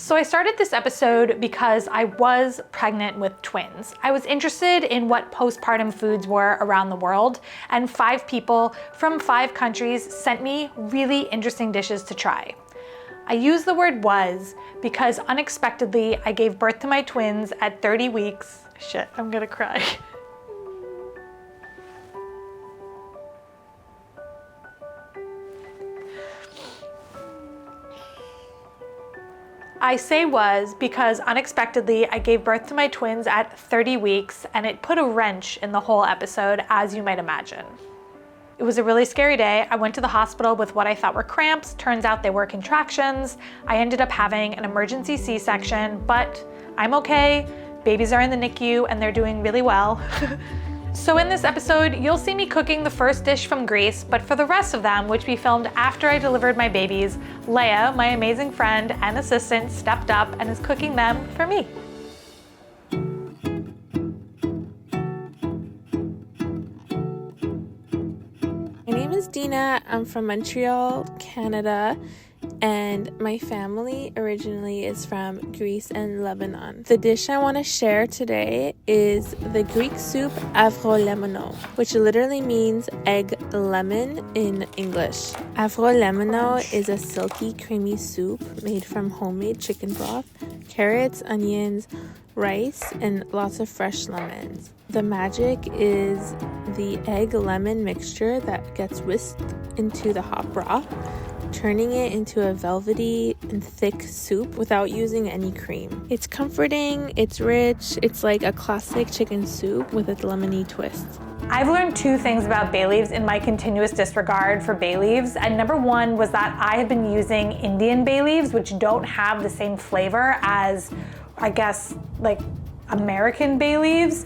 So I started this episode because I was pregnant with twins. I was interested in what postpartum foods were around the world, and 5 people from 5 countries sent me really interesting dishes to try. I use the word was because unexpectedly I gave birth to my twins at 30 weeks. Shit, I'm gonna cry. I say was because unexpectedly I gave birth to my twins at 30 weeks, and it put a wrench in the whole episode, as you might imagine. It was a really scary day. I went to the hospital with what I thought were cramps. Turns out they were contractions. I ended up having an emergency C-section, but I'm okay. Babies are in the NICU and they're doing really well. So in this episode, you'll see me cooking the first dish from Greece, but for the rest of them, which we filmed after I delivered my babies, Leia, my amazing friend and assistant, stepped up and is cooking them for me. My name is Dina. I'm from Montreal, Canada, and my family originally is from Greece and Lebanon. The dish I want to share today is the Greek soup Avgolemono, which literally means egg lemon in English. Avgolemono is a silky, creamy soup made from homemade chicken broth, carrots, onions, rice, and lots of fresh lemons. The magic is the egg lemon mixture that gets whisked into the hot broth, turning it into a velvety and thick soup without using any cream. It's comforting, it's rich, it's like a classic chicken soup with a lemony twist. I've learned 2 things about bay leaves in my continuous disregard for bay leaves, and number 1 was that I have been using Indian bay leaves, which don't have the same flavor as, I guess, like American bay leaves.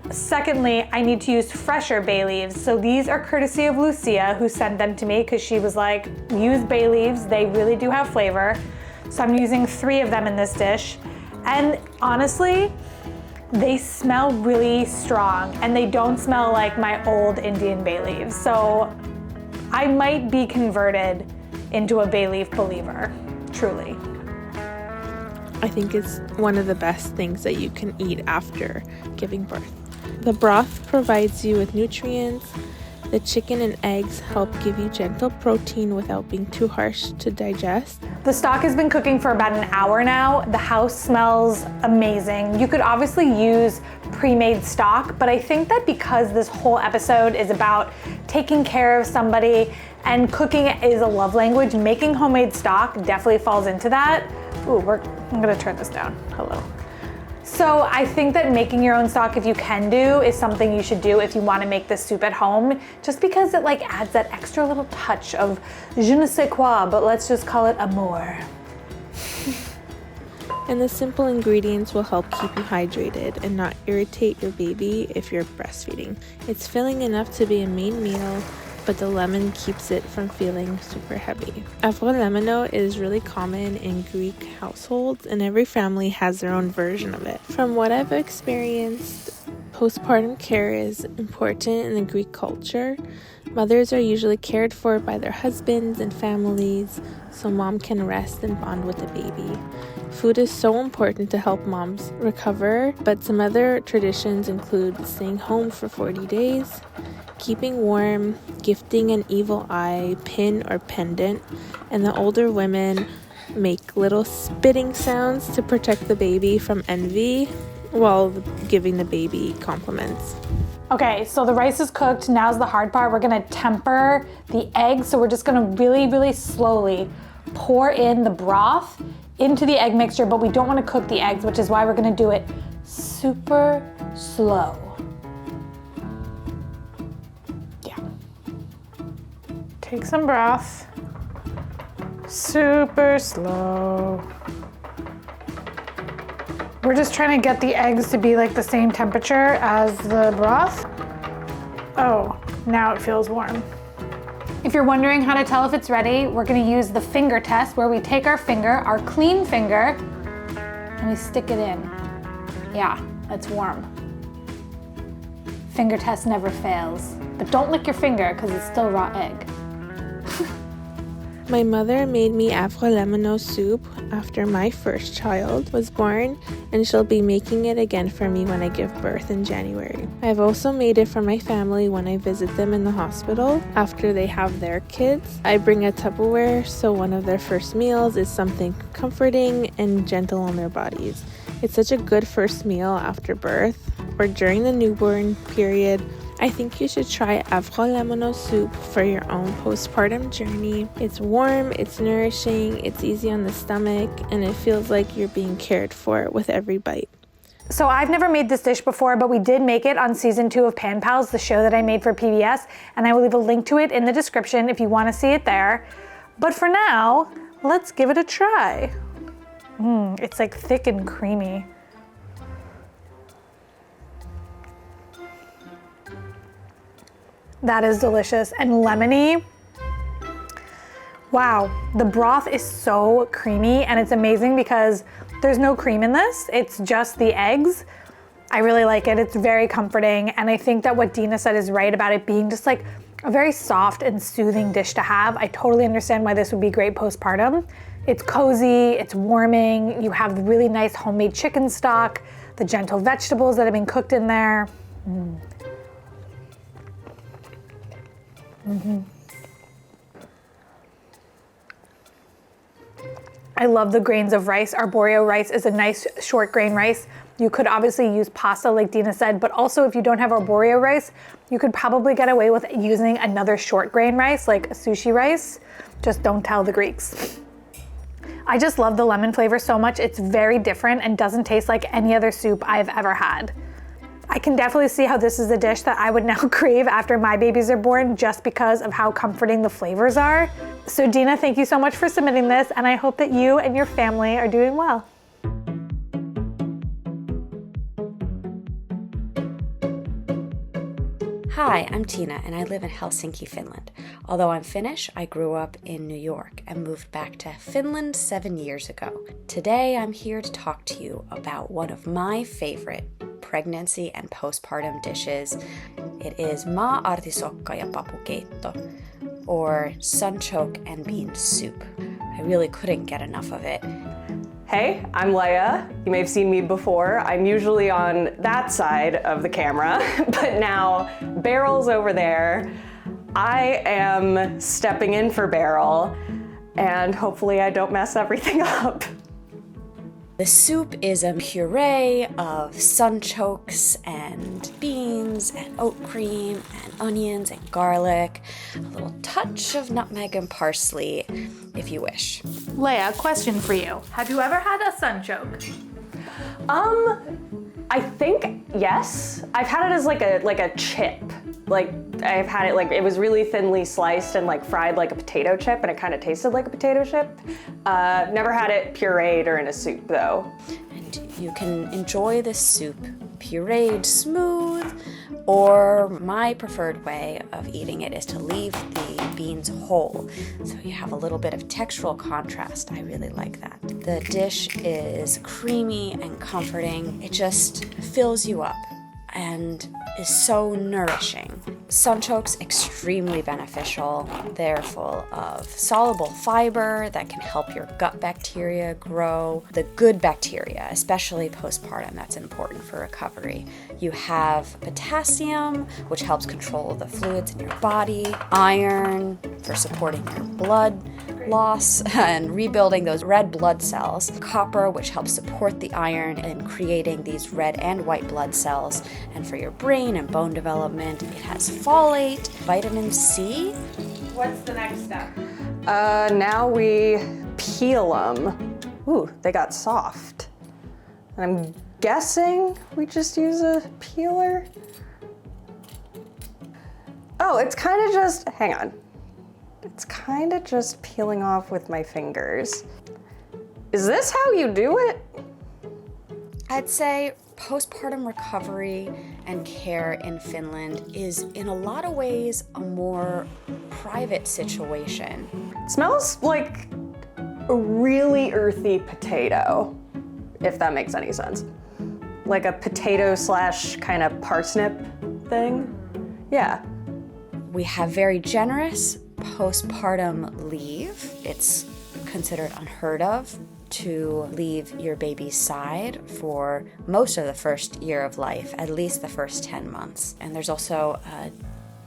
Secondly, I need to use fresher bay leaves. So these are courtesy of Lucia, who sent them to me because she was like, use bay leaves, they really do have flavor. So I'm using 3 of them in this dish. And honestly, they smell really strong and they don't smell like my old Indian bay leaves. So I might be converted into a bay leaf believer, truly. I think it's one of the best things that you can eat after giving birth. The broth provides you with nutrients. The chicken and eggs help give you gentle protein without being too harsh to digest. The stock has been cooking for about an hour now. The house smells amazing. You could obviously use pre-made stock, but I think that because this whole episode is about taking care of somebody and cooking is a love language, making homemade stock definitely falls into that. Ooh, I'm gonna turn this down. Hello. So I think that making your own stock, if you can do, is something you should do if you want to make this soup at home, just because it like adds that extra little touch of je ne sais quoi, but let's just call it amour. And the simple ingredients will help keep you hydrated and not irritate your baby if you're breastfeeding. It's filling enough to be a main meal, but the lemon keeps it from feeling super heavy. Avgolemono is really common in Greek households, and every family has their own version of it. From what I've experienced, postpartum care is important in the Greek culture. Mothers are usually cared for by their husbands and families, so mom can rest and bond with the baby. Food is so important to help moms recover, but some other traditions include staying home for 40 days, keeping warm, gifting an evil eye, pin or pendant, and the older women make little spitting sounds to protect the baby from envy while giving the baby compliments. Okay, so the rice is cooked. Now's the hard part. We're gonna temper the eggs. So we're just gonna really, really slowly pour in the broth into the egg mixture, but we don't wanna cook the eggs, which is why we're gonna do it super slow. Take some broth, super slow. We're just trying to get the eggs to be like the same temperature as the broth. Oh, now it feels warm. If you're wondering how to tell if it's ready, we're gonna use the finger test where we take our finger, our clean finger, and we stick it in. Yeah, it's warm. Finger test never fails. But don't lick your finger because it's still raw egg. My mother made me Avgolemono soup after my first child was born, and she'll be making it again for me when I give birth in January. I've also made it for my family when I visit them in the hospital after they have their kids. I bring a Tupperware so one of their first meals is something comforting and gentle on their bodies. It's such a good first meal after birth or during the newborn period. I think you should try Avgolemono soup for your own postpartum journey. It's warm, it's nourishing, it's easy on the stomach, and it feels like you're being cared for with every bite. So I've never made this dish before, but we did make it on season 2 of Pan Pals, the show that I made for PBS, and I will leave a link to it in the description if you want to see it there. But for now, let's give it a try. It's like thick and creamy. That is delicious and lemony. Wow, the broth is so creamy, and it's amazing because there's no cream in this. It's just the eggs. I really like it. It's very comforting, and I think that what Dina said is right about it being just like a very soft and soothing dish to have. I totally understand why this would be great postpartum. It's cozy, it's warming. You have really nice homemade chicken stock, the gentle vegetables that have been cooked in there. I love the grains of rice. Arborio rice is a nice short grain rice. You could obviously use pasta like Dina said, but also if you don't have arborio rice, you could probably get away with using another short grain rice like sushi rice. Just don't tell the Greeks. I just love the lemon flavor so much. It's very different and doesn't taste like any other soup I've ever had. I can definitely see how this is a dish that I would now crave after my babies are born just because of how comforting the flavors are. So Dina, thank you so much for submitting this, and I hope that you and your family are doing well. Hi, I'm Tiina, and I live in Helsinki, Finland. Although I'm Finnish, I grew up in New York and moved back to Finland 7 years ago. Today, I'm here to talk to you about one of my favorite pregnancy and postpartum dishes. It is Maa-artisokka ja Papu Keitto, or Sunchoke and bean soup. I really couldn't get enough of it. Hey, I'm Leia. You may have seen me before. I'm usually on that side of the camera, but now Beryl's over there. I am stepping in for Beryl, and hopefully I don't mess everything up. The soup is a puree of sunchokes and beans and oat cream and onions and garlic, a little touch of nutmeg and parsley, if you wish. Leia, question for you. Have you ever had a sunchoke? I think yes. I've had it as like a chip. Like I've had it like it was really thinly sliced and like fried like a potato chip, and it kind of tasted like a potato chip. Never had it pureed or in a soup though. And you can enjoy this soup pureed smooth, or my preferred way of eating it is to leave the beans whole, so you have a little bit of textural contrast. I really like that. The dish is creamy and comforting. It just fills you up and is so nourishing. Sunchokes, extremely beneficial. They're full of soluble fiber that can help your gut bacteria grow. The good bacteria, especially postpartum, that's important for recovery. You have potassium, which helps control the fluids in your body. Iron for supporting your blood loss and rebuilding those red blood cells. Copper, which helps support the iron in creating these red and white blood cells. And for your brain and bone development, it has folate, vitamin C. What's the next step? Now we peel them. Ooh, they got soft. I'm guessing we just use a peeler. Oh, it's kind of just, hang on. It's kind of just peeling off with my fingers. Is this how you do it? I'd say postpartum recovery and care in Finland is in a lot of ways a more private situation. It smells like a really earthy potato, if that makes any sense. Like a potato slash kind of parsnip thing. Yeah. We have very generous postpartum leave, it's considered unheard of to leave your baby's side for most of the first year of life, at least the first 10 months. And there's also a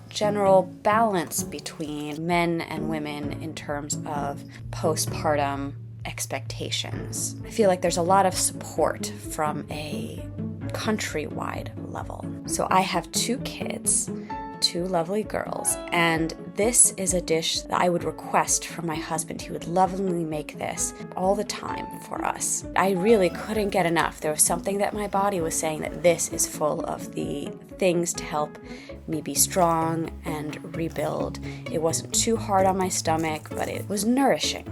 general balance between men and women in terms of postpartum expectations. I feel like there's a lot of support from a countrywide level. So I have 2 kids, 2 lovely girls, and this is a dish that I would request from my husband. He would lovingly make this all the time for us. I really couldn't get enough. There was something that my body was saying that this is full of the things to help me be strong and rebuild. It wasn't too hard on my stomach, but it was nourishing,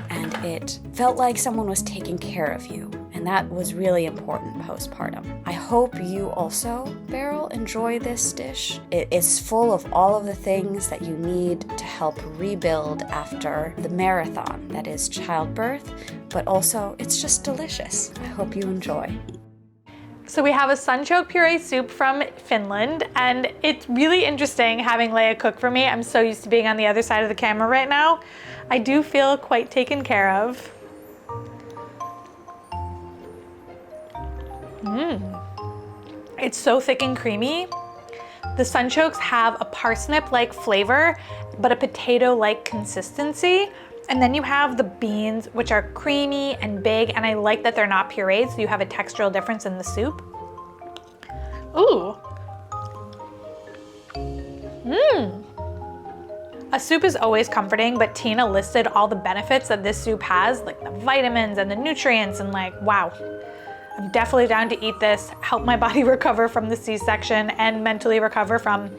and it felt like someone was taking care of you. And that was really important postpartum. I hope you also, Beryl, enjoy this dish. It is full of all of the things that you need to help rebuild after the marathon that is childbirth, but also it's just delicious. I hope you enjoy. So we have a sunchoke puree soup from Finland, and it's really interesting having Leia cook for me. I'm so used to being on the other side of the camera right now. I do feel quite taken care of. It's so thick and creamy. The sunchokes have a parsnip-like flavor, but a potato-like consistency. And then you have the beans, which are creamy and big, and I like that they're not pureed, so you have a textural difference in the soup. Ooh. A soup is always comforting, but Tiina listed all the benefits that this soup has, like the vitamins and the nutrients, and like, wow. I'm definitely down to eat this, help my body recover from the C-section and mentally recover from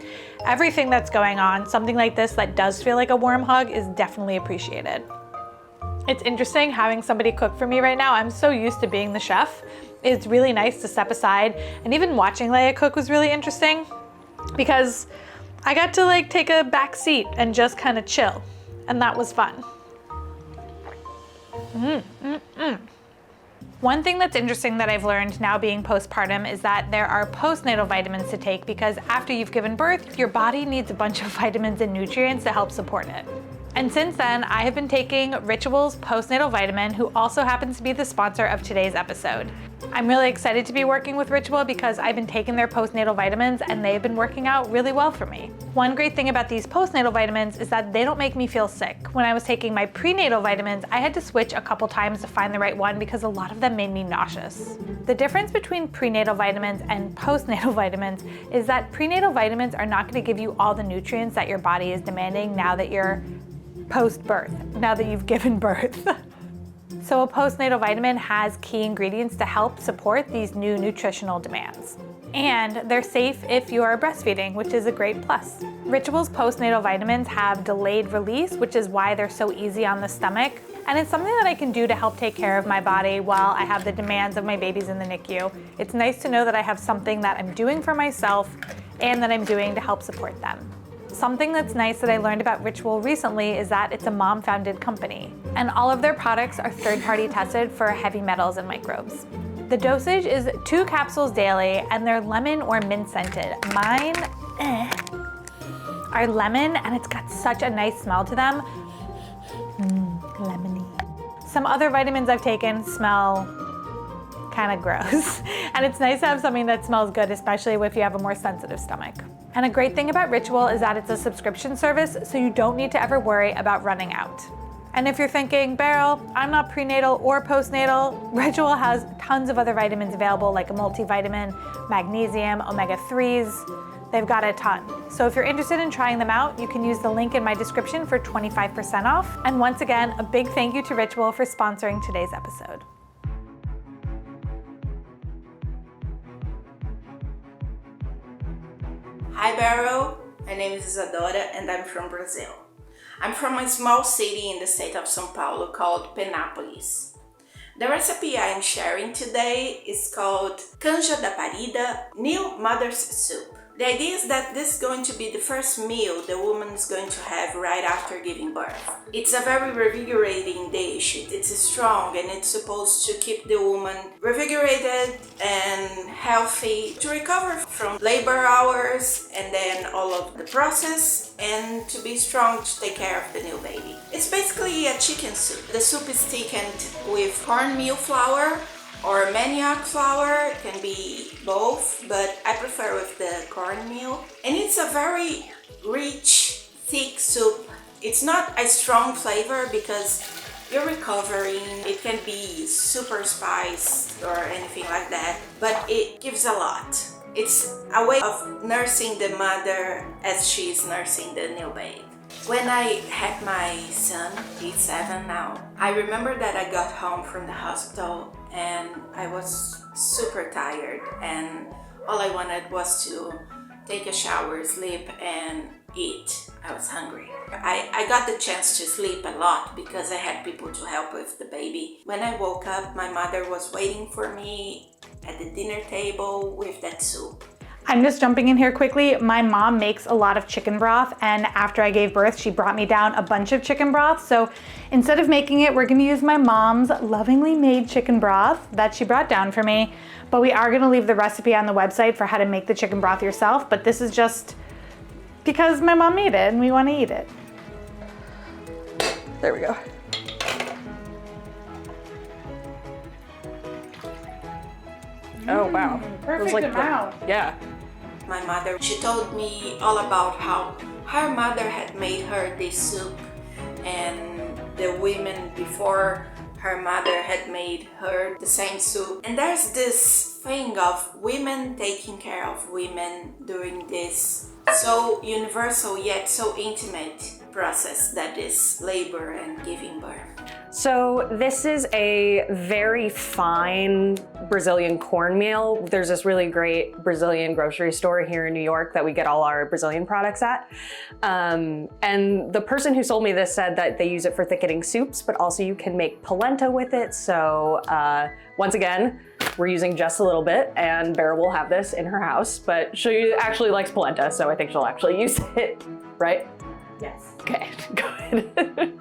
everything that's going on. Something like this that does feel like a warm hug is definitely appreciated. It's interesting having somebody cook for me right now. I'm so used to being the chef. It's really nice to step aside, and even watching Leia cook was really interesting because I got to like take a back seat and just kind of chill, and that was fun. One thing that's interesting that I've learned now being postpartum is that there are postnatal vitamins to take because after you've given birth, your body needs a bunch of vitamins and nutrients to help support it. And since then, I have been taking Ritual's postnatal vitamin, who also happens to be the sponsor of today's episode. I'm really excited to be working with Ritual because I've been taking their postnatal vitamins and they've been working out really well for me. One great thing about these postnatal vitamins is that they don't make me feel sick. When I was taking my prenatal vitamins, I had to switch a couple times to find the right one because a lot of them made me nauseous. The difference between prenatal vitamins and postnatal vitamins is that prenatal vitamins are not going to give you all the nutrients that your body is demanding now that you're post-birth, now that you've given birth. So a postnatal vitamin has key ingredients to help support these new nutritional demands. And they're safe if you are breastfeeding, which is a great plus. Ritual's postnatal vitamins have delayed release, which is why they're so easy on the stomach. And it's something that I can do to help take care of my body while I have the demands of my babies in the NICU. It's nice to know that I have something that I'm doing for myself and that I'm doing to help support them. Something that's nice that I learned about Ritual recently is that it's a mom-founded company, and all of their products are third-party tested for heavy metals and microbes. The dosage is 2 capsules daily, and they're lemon or mint scented. Mine are lemon, and it's got such a nice smell to them. Lemony. Some other vitamins I've taken smell kind of gross, and it's nice to have something that smells good, especially if you have a more sensitive stomach. And a great thing about Ritual is that it's a subscription service, so you don't need to ever worry about running out. And if you're thinking, Beryl, I'm not prenatal or postnatal, Ritual has tons of other vitamins available, like a multivitamin, magnesium, omega-3s. They've got a ton. So if you're interested in trying them out, you can use the link in my description for 25% off. And once again, a big thank you to Ritual for sponsoring today's episode. Hi Beryl, my name is Isadora and I'm from Brazil. I'm from a small city in the state of São Paulo called Penápolis. The recipe I am sharing today is called Canja da Parida, New Mother's Soup. The idea is that this is going to be the first meal the woman is going to have right after giving birth. It's a very revigorating dish. It's strong and it's supposed to keep the woman revigorated and healthy to recover from labor hours and then all of the process and to be strong to take care of the new baby. It's basically a chicken soup. The soup is thickened with cornmeal flour or manioc flour. It can be both, but I prefer with the cornmeal. And it's a very rich, thick soup. It's not a strong flavor because you're recovering. It can be super spiced or anything like that, but it gives a lot. It's a way of nursing the mother as she's nursing the new babe. When I had my son, he's 7 now, I remember that I got home from the hospital and I was super tired and all I wanted was to take a shower, sleep and eat. I was hungry. I got the chance to sleep a lot because I had people to help with the baby. When I woke up, my mother was waiting for me at the dinner table with that soup. I'm just jumping in here quickly. My mom makes a lot of chicken broth, and after I gave birth, she brought me down a bunch of chicken broth. So instead of making it, we're gonna use my mom's lovingly made chicken broth that she brought down for me. But we are gonna leave the recipe on the website for how to make the chicken broth yourself. But this is just because my mom made it and we wanna eat it. There we go. Oh wow. Perfect amount. Yeah. My mother, she told me all about how her mother had made her this soup and the women before her mother had made her the same soup. And there's this thing of women taking care of women during this so universal yet so intimate process that is labor and giving birth. So this is a very fine Brazilian cornmeal. There's this really great Brazilian grocery store here in New York that we get all our Brazilian products at. And the person who sold me this said that they use it for thickening soups, but also you can make polenta with it. So once again, we're using just a little bit, and Beryl will have this in her house, but she actually likes polenta, so I think she'll actually use it, right? Yes. Okay, good.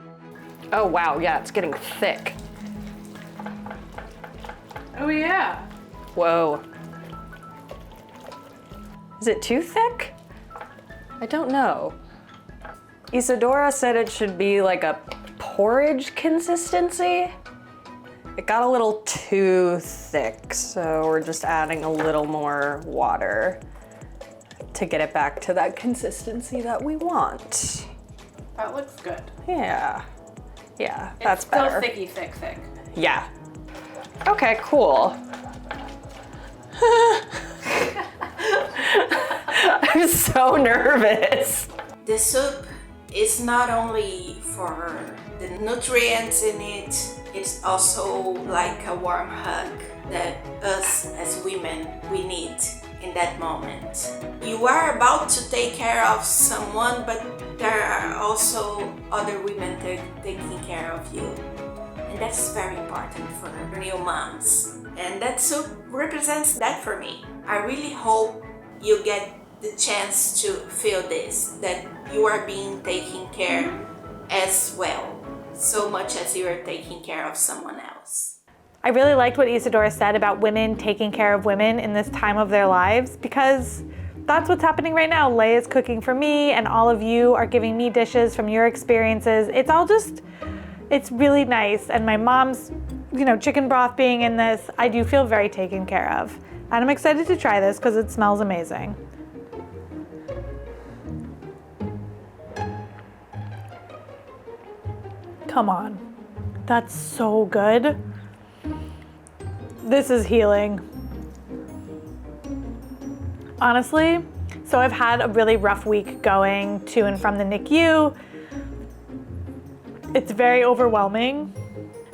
Oh wow, yeah, it's getting thick. Oh yeah. Whoa. Is it too thick? I don't know. Isadora said it should be like a porridge consistency. It got a little too thick, so we're just adding a little more water to get it back to that consistency that we want. That looks good. Yeah. Yeah, that's better. It's still thicky, thick. Yeah. Okay, cool. I'm so nervous. The soup is not only for the nutrients in it, it's also like a warm hug that us as women, we need in that moment. You are about to take care of someone, but there are also other women taking care of you. And that's very important for new moms. And that soup represents that for me. I really hope you get the chance to feel this, that you are being taken care as well, so much as you are taking care of someone else. I really liked what Isadora said about women taking care of women in this time of their lives, because that's what's happening right now. Leia's cooking for me and all of you are giving me dishes from your experiences. It's all just, it's really nice. And my mom's, chicken broth being in this, I do feel very taken care of. And I'm excited to try this because it smells amazing. Come on, that's so good. This is healing. Honestly, so I've had a really rough week going to and from the NICU. It's very overwhelming,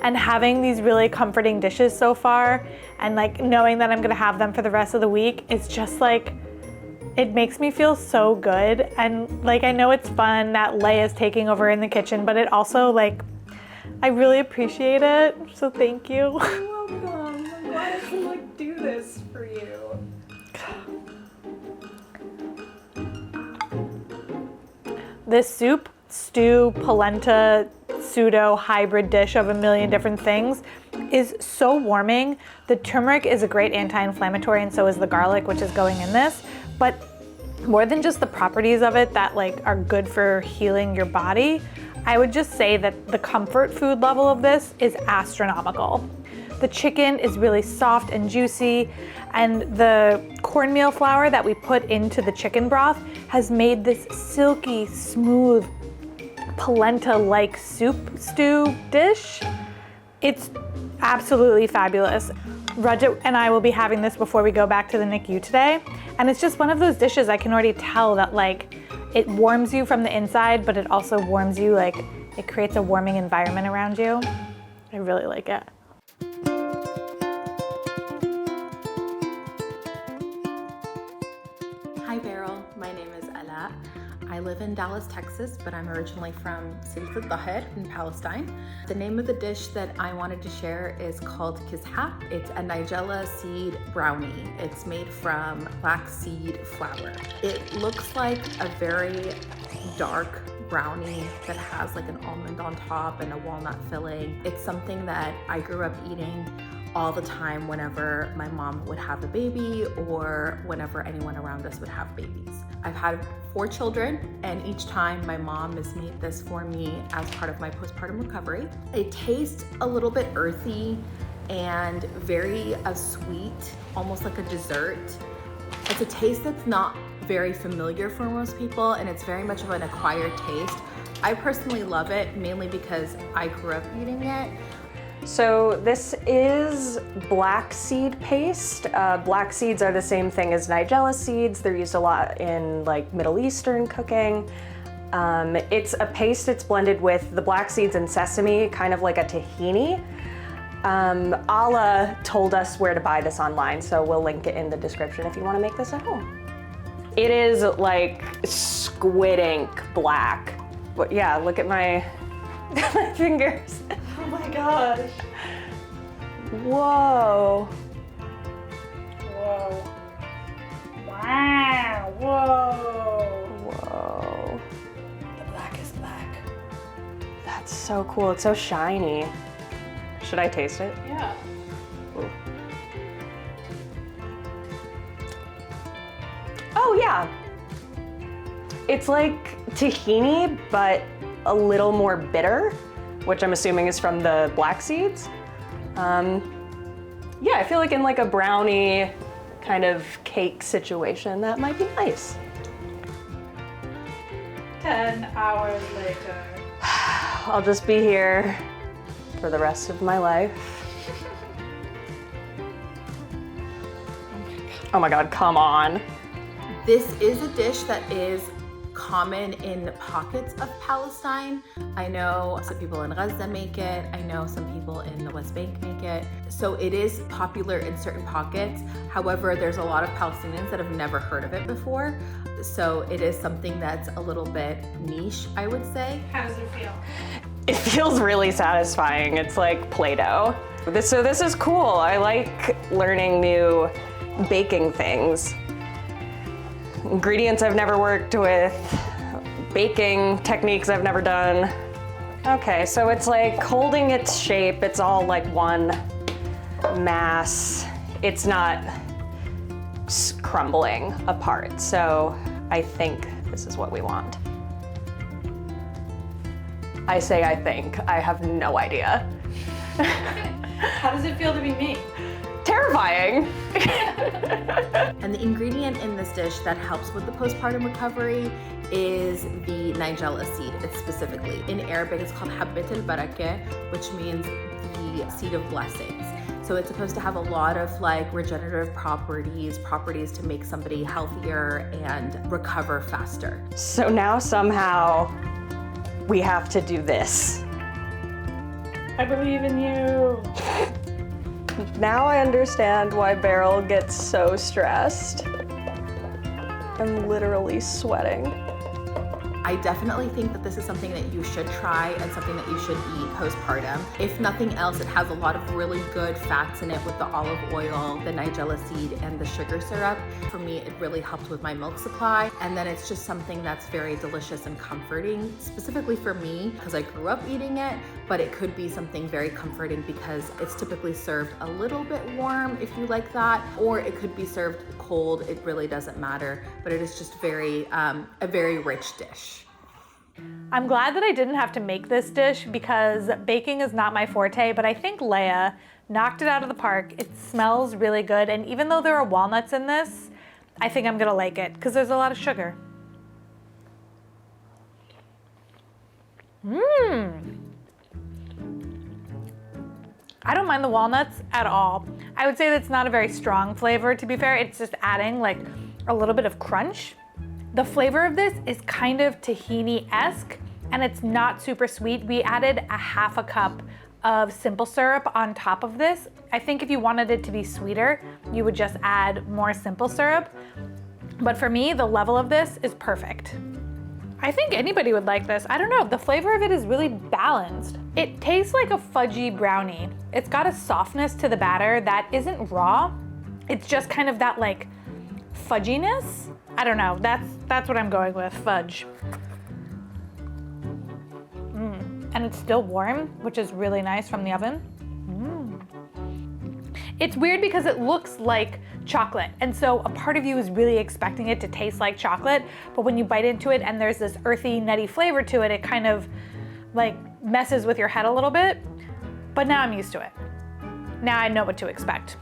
and having these really comforting dishes so far and knowing that I'm gonna have them for the rest of the week, it's just it makes me feel so good. And I know it's fun that Leia's taking over in the kitchen, but it also I really appreciate it, so thank you. You're welcome. I'm glad I can do this for you. This soup, stew, polenta, pseudo hybrid dish of a million different things is so warming. The turmeric is a great anti-inflammatory, and so is the garlic, which is going in this. But more than just the properties of it that like are good for healing your body, I would just say that the comfort food level of this is astronomical. The chicken is really soft and juicy, and the cornmeal flour that we put into the chicken broth has made this silky, smooth, polenta-like soup stew dish. It's absolutely fabulous. Rajat and I will be having this before we go back to the NICU today, and it's just one of those dishes I can already tell that like it warms you from the inside, but it also warms you, like it creates a warming environment around you. I really like it. Hi Beryl, my name is Ala. I live in Dallas, Texas, but I'm originally from Sangeetha in Palestine. The name of the dish that I wanted to share is called Qizha. It's a Nigella seed brownie. It's made from black seed flour. It looks like a very dark brownie that has like an almond on top and a walnut filling. It's something that I grew up eating all the time whenever my mom would have a baby or whenever anyone around us would have babies. I've had 4 children, and each time my mom has made this for me as part of my postpartum recovery. It tastes a little bit earthy and very sweet, almost like a dessert. It's a taste that's not very familiar for most people, and it's very much of an acquired taste. I personally love it, mainly because I grew up eating it. So this is black seed paste. Black seeds are the same thing as Nigella seeds. They're used a lot in like Middle Eastern cooking. It's a paste that's blended with the black seeds and sesame, kind of like a tahini. Ala told us where to buy this online, so we'll link it in the description if you want to make this at home. It is like squid ink black. But yeah, look at my fingers. Oh my gosh. Whoa. Whoa. Wow. Whoa. Whoa. The black is black. That's so cool. It's so shiny. Should I taste it? Yeah. Ooh. Oh yeah. It's like tahini, but a little more bitter, which I'm assuming is from the black seeds. Yeah, I feel like in like a brownie kind of cake situation, that might be nice. 10 hours later. I'll just be here for the rest of my life. Oh my God, come on. This is a dish that is common in pockets of Palestine. I know some people in Gaza make it. I know some people in the West Bank make it. So it is popular in certain pockets. However, there's a lot of Palestinians that have never heard of it before. So it is something that's a little bit niche, I would say. How does it feel? It feels really satisfying. It's like Play-Doh. So this is cool. I like learning new baking things. Ingredients I've never worked with, baking techniques I've never done. Okay, so it's like holding its shape. It's all like one mass. It's not crumbling apart. So I think this is what we want. I say I think. I have no idea. How does it feel to be me? Terrifying. And the ingredient in this dish that helps with the postpartum recovery is the Nigella seed. It's specifically, in Arabic, it's called Habbat al-Barakah, which means the seed of blessings. So it's supposed to have a lot of like regenerative properties to make somebody healthier and recover faster. So now somehow we have to do this. I believe in you. Now I understand why Beryl gets so stressed. I'm literally sweating. I definitely think that this is something that you should try and something that you should eat postpartum. If nothing else, it has a lot of really good fats in it with the olive oil, the nigella seed, and the sugar syrup. For me, it really helped with my milk supply. And then it's just something that's very delicious and comforting, specifically for me, because I grew up eating it, but it could be something very comforting because it's typically served a little bit warm if you like that, or it could be served cold. It really doesn't matter, but it is just a very rich dish. I'm glad that I didn't have to make this dish because baking is not my forte, but I think Leia knocked it out of the park. It smells really good, and even though there are walnuts in this, I think I'm gonna like it because there's a lot of sugar. I don't mind the walnuts at all. I would say that's not a very strong flavor, to be fair. It's just adding like a little bit of crunch. The flavor of this is kind of tahini-esque, and it's not super sweet. We added a half a cup of simple syrup on top of this. I think if you wanted it to be sweeter, you would just add more simple syrup. But for me, the level of this is perfect. I think anybody would like this. I don't know, the flavor of it is really balanced. It tastes like a fudgy brownie. It's got a softness to the batter that isn't raw. It's just kind of that like fudginess. I don't know, that's what I'm going with, fudge. And it's still warm, which is really nice from the oven. It's weird because it looks like chocolate, and so a part of you is really expecting it to taste like chocolate, but when you bite into it and there's this earthy, nutty flavor to it, it kind of like messes with your head a little bit. But now I'm used to it. Now I know what to expect.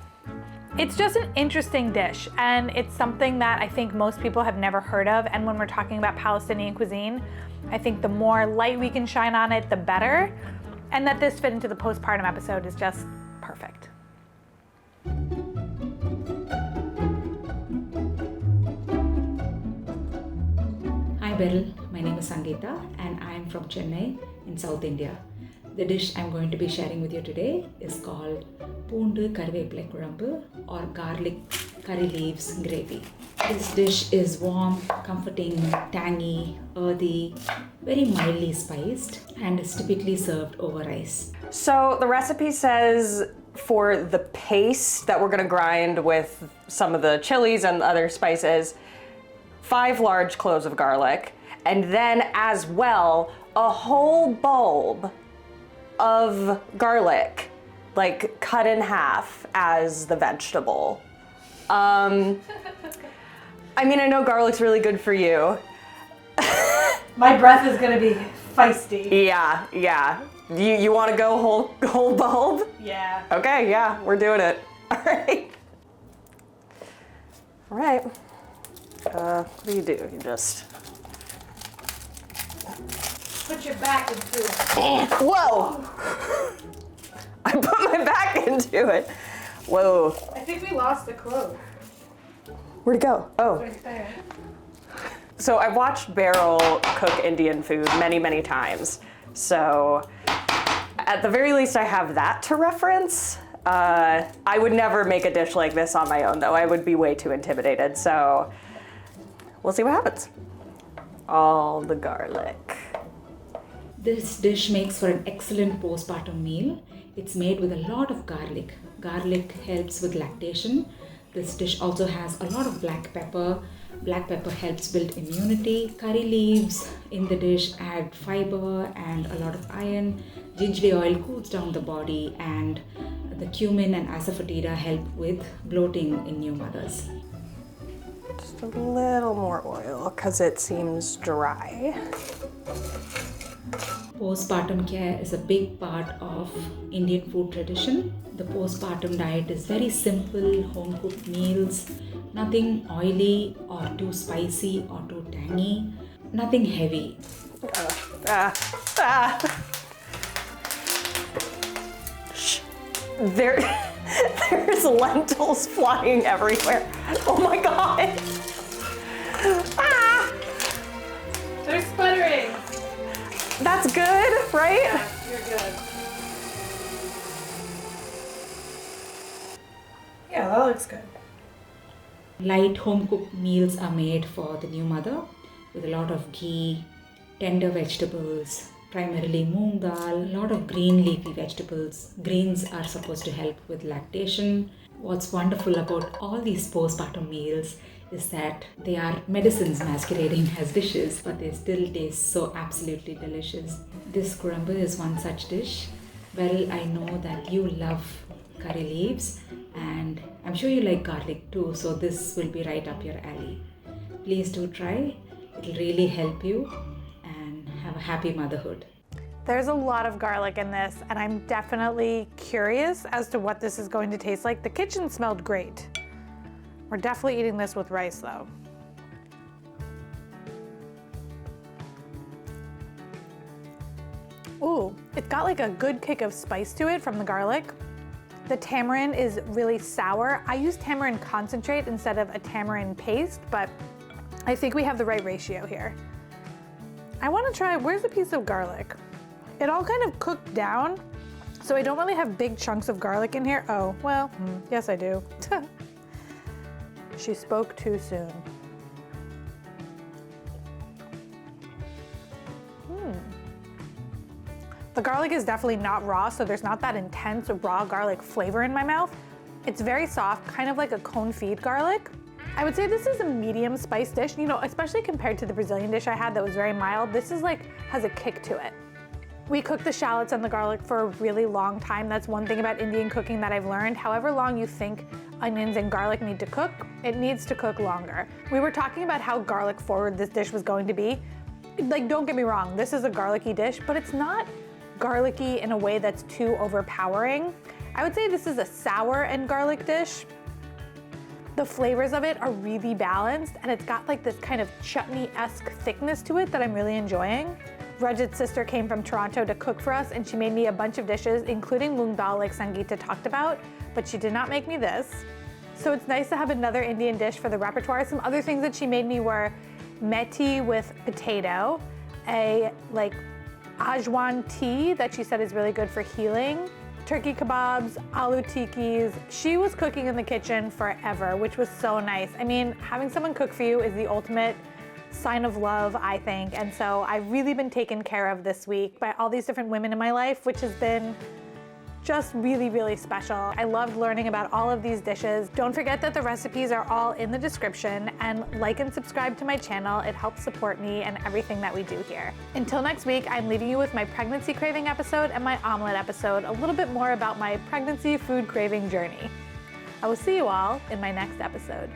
It's just an interesting dish, and it's something that I think most people have never heard of, and when we're talking about Palestinian cuisine, I think the more light we can shine on it, the better, and that this fit into the postpartum episode is just perfect. Hi Beryl, my name is Sangeetha and I am from Chennai in South India. The dish I'm going to be sharing with you today is called Poondu Karivepillai Kuzhambu or garlic curry leaves gravy. This dish is warm, comforting, tangy, earthy, very mildly spiced, and is typically served over rice. So the recipe says for the paste that we're gonna grind with some of the chilies and other spices, 5 large cloves of garlic, and then as well, a whole bulb of garlic, like cut in half as the vegetable. I mean, I know garlic's really good for you. My breath is gonna be feisty. Yeah. You wanna go whole bulb? Yeah. Okay, yeah, we're doing it. All right. What do? You just... Put your back into it. Whoa! I put my back into it. Whoa. I think we lost the clove. Where'd it go? Oh. Right there. So I've watched Beryl cook Indian food many, many times. So at the very least I have that to reference. I would never make a dish like this on my own though. I would be way too intimidated. So we'll see what happens. All the garlic. This dish makes for an excellent postpartum meal. It's made with a lot of garlic. Garlic helps with lactation. This dish also has a lot of black pepper. Black pepper helps build immunity. Curry leaves in the dish add fiber and a lot of iron. Gingery oil cools down the body, and the cumin and asafoetida help with bloating in new mothers. Just a little more oil because it seems dry. Postpartum care is a big part of Indian food tradition. The postpartum diet is very simple, home-cooked meals, nothing oily or too spicy or too tangy, nothing heavy. There's lentils flying everywhere. Oh my god. They're sputtering. That's good, right? Yeah, you're good. Yeah, that looks good. Light home-cooked meals are made for the new mother with a lot of ghee, tender vegetables, primarily moong dal, a lot of green leafy vegetables. Greens are supposed to help with lactation. What's wonderful about all these postpartum meals is that they are medicines masquerading as dishes, but they still taste so absolutely delicious. This Qizhambu is one such dish. Well, I know that you love curry leaves and I'm sure you like garlic too, so this will be right up your alley. Please do try. It'll really help you and have a happy motherhood. There's a lot of garlic in this, and I'm definitely curious as to what this is going to taste like. The kitchen smelled great. We're definitely eating this with rice though. Ooh, it's got like a good kick of spice to it from the garlic. The tamarind is really sour. I use tamarind concentrate instead of a tamarind paste, but I think we have the right ratio here. I want to try, where's the piece of garlic? It all kind of cooked down, so I don't really have big chunks of garlic in here. Oh, well, yes I do. She spoke too soon. The garlic is definitely not raw, so there's not that intense raw garlic flavor in my mouth. It's very soft, kind of like a confit garlic. I would say this is a medium spice dish, you know, especially compared to the Brazilian dish I had that was very mild. This is like, has a kick to it. We cook the shallots and the garlic for a really long time. That's one thing about Indian cooking that I've learned. However long you think onions and garlic need to cook, it needs to cook longer. We were talking about how garlic forward this dish was going to be. Like, don't get me wrong, this is a garlicky dish, but it's not garlicky in a way that's too overpowering. I would say this is a sour and garlic dish. The flavors of it are really balanced, and it's got like this kind of chutney-esque thickness to it that I'm really enjoying. Rajat's sister came from Toronto to cook for us, and she made me a bunch of dishes, including moong dal like Sangeetha talked about, but she did not make me this. So it's nice to have another Indian dish for the repertoire. Some other things that she made me were methi with potato, a like ajwan tea that she said is really good for healing, turkey kebabs, aloo tikis. She was cooking in the kitchen forever, which was so nice. I mean, having someone cook for you is the ultimate sign of love, I think. And so I've really been taken care of this week by all these different women in my life, which has been just really, really special. I loved learning about all of these dishes. Don't forget that the recipes are all in the description, and like and subscribe to my channel. It helps support me and everything that we do here. Until next week, I'm leaving you with my pregnancy craving episode and my omelet episode, a little bit more about my pregnancy food craving journey. I will see you all in my next episode.